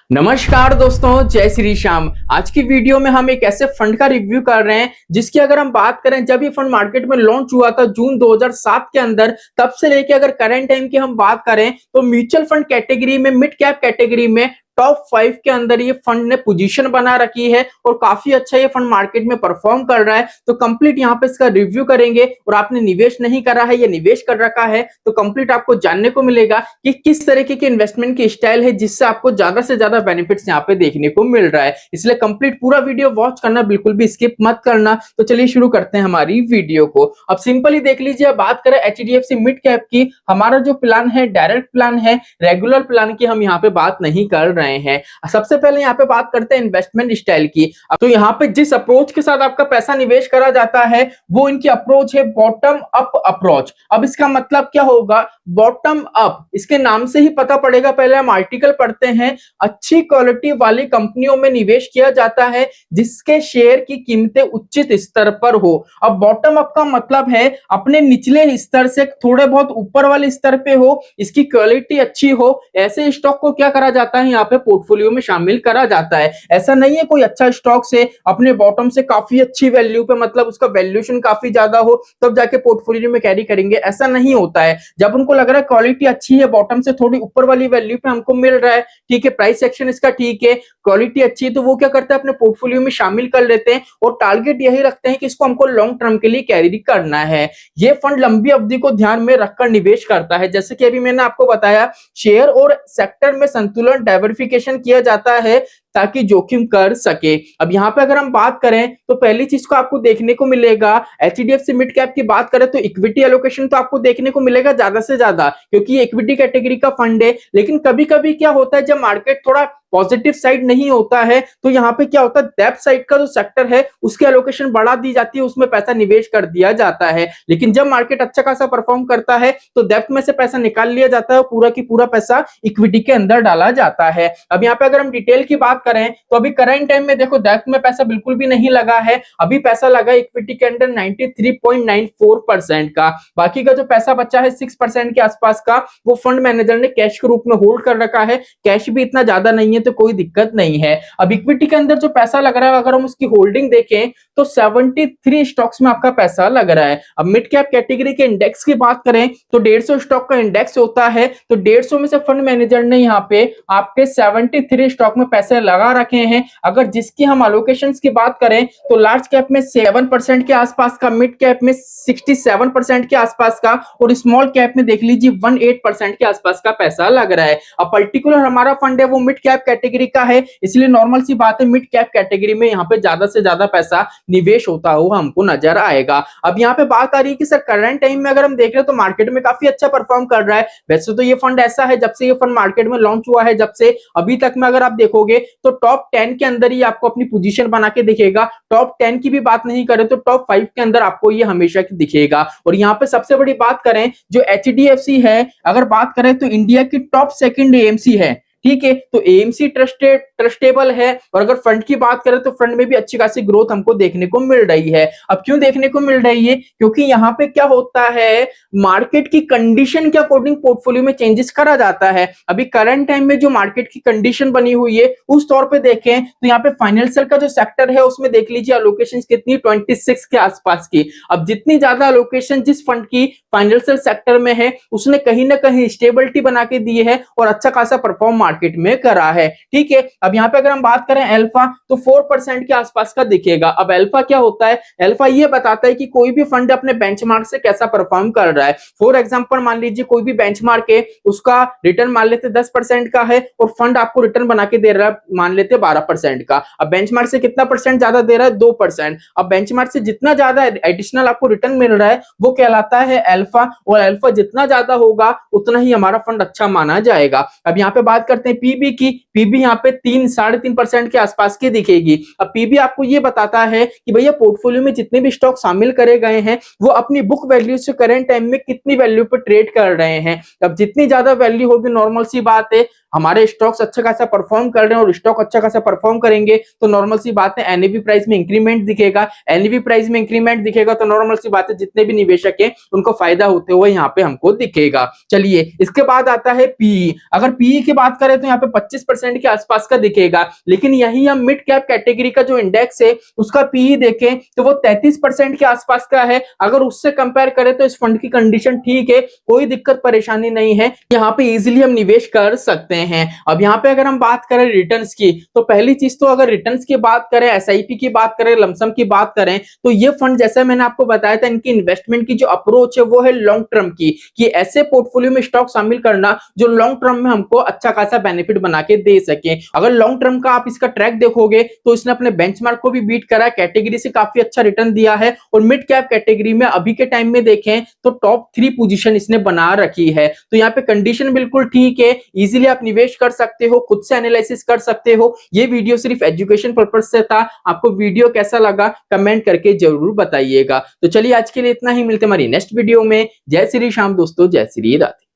नमस्कार दोस्तों, जय श्री श्याम। आज की वीडियो में हम एक ऐसे फंड का रिव्यू कर रहे हैं जिसकी अगर हम बात करें, जब ये फंड मार्केट में लॉन्च हुआ था जून 2007 के अंदर, तब से लेके अगर करंट टाइम की हम बात करें तो म्यूचुअल फंड कैटेगरी में, मिड कैप कैटेगरी में टॉप 5 के अंदर ये फंड ने पोजीशन बना रखी है और काफी अच्छा ये फंड मार्केट में परफॉर्म कर रहा है। तो कंप्लीट यहाँ पे इसका रिव्यू करेंगे और आपने निवेश नहीं करा है या निवेश कर रखा है तो कंप्लीट आपको जानने को मिलेगा कि किस तरीके की इन्वेस्टमेंट की स्टाइल है जिससे आपको ज्यादा से ज्यादा बेनिफिट्स यहाँ पे देखने को मिल रहा है। इसलिए कंप्लीट पूरा वीडियो वॉच करना, बिल्कुल भी स्किप मत करना। तो चलिए शुरू करते हैं हमारी वीडियो को। अब सिंपली देख लीजिए, बात करें एचडीएफसी मिड कैप की, हमारा जो प्लान है डायरेक्ट प्लान है, रेगुलर प्लान की हम यहाँ पे बात नहीं कर रहे हैं। सबसे पहले यहाँ पे बात करते हैं इन्वेस्टमेंट स्टाइल की। तो यहाँ पे जिस अप्रोच के साथ आपका पैसा निवेश करा जाता है वो इनकी अप्रोच है बॉटम अप अप्रोच। अब इसका मतलब क्या होगा? बॉटम अप, इसके नाम से ही पता पड़ेगा। पहले हम आर्टिकल पढ़ते हैं, अच्छी क्वालिटी वाली कंपनियों में निवेश किया जाता है जिसके शेयर की कीमतें उचित स्तर पर हो। अब बॉटम अप का मतलब है अपने निचले स्तर से थोड़े बहुत ऊपर वाले स्तर पे हो, इसकी क्वालिटी अच्छी हो। ऐसे स्टॉक को क्या करा जाता है? यहाँ पे पोर्टफोलियो में शामिल करा जाता है। ऐसा नहीं है कोई अच्छा स्टॉक से अपने बॉटम से काफी अच्छी वैल्यू पे, मतलब उसका वैल्यूएशन काफी ज्यादा हो तब जाके पोर्टफोलियो में कैरी करेंगे, ऐसा नहीं होता है। जब उनको लग रहा है क्वालिटी अच्छी है, बॉटम से थोड़ी ऊपर वाली वैल्यू पे हमको मिल रहा है, ठीक है, प्राइस सेक्शन इसका ठीक है, क्वालिटी अच्छी है, तो वो क्या करते हैं? अपने पोर्टफोलियो में शामिल कर लेते हैं और टारगेट यही रखते हैं कि इसको हमको लॉन्ग टर्म के लिए कैरी करना है। ये फंड लंबी अवधि को ध्यान में रखकर निवेश करता है। जैसे कि अभी मैंने आपको बताया, शेयर और सेक्टर में संतुलन, डाइवर्सिफिकेशन किया जाता है ताकि जोखिम कर सके। अब यहाँ पे अगर हम बात करें तो पहली चीज को आपको देखने को मिलेगा, एचडीएफसी मिड कैप की बात करें तो इक्विटी एलोकेशन तो आपको देखने को मिलेगा ज्यादा से ज्यादा, क्योंकि ये इक्विटी कैटेगरी का फंड है। लेकिन कभी कभी क्या होता है, जब मार्केट थोड़ा पॉजिटिव साइड नहीं होता है तो यहाँ पे क्या होता है, डेप्थ साइड का जो सेक्टर है उसकी एलोकेशन बढ़ा दी जाती है, उसमें पैसा निवेश कर दिया जाता है। लेकिन जब मार्केट अच्छा खासा परफॉर्म करता है तो डेप्थ में से पैसा निकाल लिया जाता है और पूरा की पूरा पैसा इक्विटी के अंदर डाला जाता है। अब यहाँ पे अगर हम डिटेल की बात करें तो अभी करंट टाइम में देखो, डेप्थ में पैसा बिल्कुल भी नहीं लगा है, अभी पैसा लगा इक्विटी के अंदर 93.94% का। बाकी का जो पैसा बचा है 6% के आसपास का, वो फंड मैनेजर ने कैश के रूप में होल्ड कर रखा है। कैश भी इतना ज्यादा नहीं है तो कोई दिक्कत नहीं है। अब इक्विटी के अंदर जो पैसा लग रहा है, अगर हम उसकी होल्डिंग देखें तो 73 स्टॉक्स में आपका पैसा लग रहा है। अब मिड कैप कैटेगरी के इंडेक्स की बात करें तो 150 स्टॉक का इंडेक्स होता है, तो 150 में से फंड मैनेजर ने यहाँ पे आपके 73 स्टॉक में पैसे लगा रखे हैं। अगर जिसकी हम अलोकेशंस की बात करें तो लार्ज कैप में 7% के आसपास का, मिड कैप में 67% के आसपास का और स्मॉल कैप में देख लीजिए 18% के आसपास का पैसा लग रहा है। अब पर्टिकुलर हमारा फंड है वो मिड कैप कैटेगरी का है, इसलिए नॉर्मल सी बात है मिड कैप कैटेगरी में यहाँ पे ज्यादा से ज्यादा पैसा निवेश होता हुआ हमको नजर आएगा। अब यहाँ पे बात आ रही है कि सर करंट टाइम में अगर हम देख रहे तो मार्केट में काफी अच्छा परफॉर्म कर रहा है। वैसे तो ये फंड ऐसा है, जब से ये फंड मार्केट में लॉन्च हुआ है, जब से अभी तक में अगर आप देखोगे तो टॉप 10 के अंदर ही आपको अपनी पोजीशन बना के दिखेगा। टॉप 10 की भी बात नहीं करें तो टॉप 5 के अंदर आपको ये हमेशा दिखेगा। और यहाँ पे सबसे बड़ी बात करें, जो एचडीएफसी है, अगर बात करें तो इंडिया की टॉप सेकंड एएमसी है, ठीक है, तो एएमसी ट्रस्टेबल है। और अगर फंड की बात करें तो फंड में भी अच्छी खासी ग्रोथ हमको देखने को मिल रही है। अब क्यों देखने को मिल रही है? क्योंकि यहाँ पे क्या होता है, मार्केट की कंडीशन के अकॉर्डिंग पोर्टफोलियो में चेंजेस करा जाता है। अभी करंट टाइम में जो मार्केट की कंडीशन बनी हुई है उस तौर पे देखें तो यहाँ पे फाइनेंशियल का जो सेक्टर है उसमें देख लीजिए अलोकेशन कितनी, 26 के आसपास की। अब जितनी ज्यादा अलोकेशन जिस फंड की फाइनेंशियल सेक्टर में है उसने कहीं ना कहीं स्टेबिलिटी बना के दी है और अच्छा खासा परफॉर्म मार्केट में करा है, ठीक है। अब यहाँ पे अगर हम बात करें अल्फा तो 4% के आसपास का दिखेगा। अब अल्फा क्या होता है? अल्फा ये बताता है कि कोई भी फंड अपने बेंचमार्क से कैसा परफॉर्म कर रहा है। फॉर एग्जांपल मान लीजिए कोई भी बेंचमार्क है, उसका रिटर्न मान लेते 10% का है और फंड आपको रिटर्न बना के दे रहा है मान लेते 12% का। अब बेंचमार्क से कितना परसेंट ज्यादा दे रहा है? 2%। अब बेंचमार्क से जितना ज्यादा एडिशनल आपको रिटर्न मिल रहा है वो कहलाता है अल्फा, और अल्फा जितना ज्यादा होगा उतना ही हमारा फंड अच्छा माना जाएगा। अब यहाँ पे बात करते हैं पीबी की। पीबी यहाँ पे 3-3.5% के आसपास की दिखेगी। अब पीबी आपको ये बताता है कि भैया पोर्टफोलियो में जितने भी स्टॉक शामिल करे गए हैं वो अपनी बुक वैल्यू से करंट टाइम में कितनी वैल्यू पे ट्रेड कर रहे हैं। अब जितनी ज्यादा वैल्यू होगी, नॉर्मल सी बात है, हमारे स्टॉक्स अच्छा खासा परफॉर्म कर रहे हैं और स्टॉक अच्छा खासा परफॉर्म करेंगे तो नॉर्मल सी बात है एनएवी प्राइस में इंक्रीमेंट दिखेगा। एनएवी प्राइस में इंक्रीमेंट दिखेगा तो नॉर्मल सी बात है जितने भी निवेशक है उनको फायदा होते हुए यहाँ पे हमको दिखेगा। चलिए इसके बाद आता है पीई। अगर पीई की बात करें तो यहाँ पे 25% के आसपास का दिखेगा, लेकिन यही हम मिड कैप कैटेगरी का जो इंडेक्स है उसका पीई देखें तो वो 33% के आसपास का है। अगर उससे कंपेयर करें तो इस फंड की कंडीशन ठीक है, कोई दिक्कत परेशानी नहीं है, यहाँ पे इजीली हम निवेश कर सकते हैं। अब यहाँ पे अगर हम बात करें रिटर्न्स की तो पहली चीज तो अगर रिटर्न्स की बात करें, एसआईपी की बात करें, लमसम की बात करें तो ये फंड जैसा मैंने आपको बताया था इनकी इन्वेस्टमेंट की जो अप्रोच है वो है लॉन्ग टर्म की, कि ऐसे पोर्टफोलियो में स्टॉक शामिल करना जो लॉन्ग टर्म में हमको अच्छा खासा बेनिफिट बना के दे सके। अगर लॉन्ग टर्म का आप इसका ट्रैक देखोगे तो इसने अपने बेंचमार्क को भी बीट करा, कैटेगरी से काफी अच्छा रिटर्न दिया है और मिड कैप कैटेगरी में अभी के टाइम में देखें तो टॉप 3 पोजीशन इसने बना रखी है। तो यहाँ पे कंडीशन बिल्कुल ठीक है, इजीली आप निवेश कर सकते हो, खुद से एनालिसिस कर सकते हो। ये वीडियो सिर्फ एजुकेशन पर्पज से था। आपको वीडियो कैसा लगा कमेंट करके जरूर बताइएगा। तो चलिए आज के लिए इतना ही, मिलते हमारी नेक्स्ट वीडियो में। जय श्री श्याम दोस्तों, जय श्री राधे।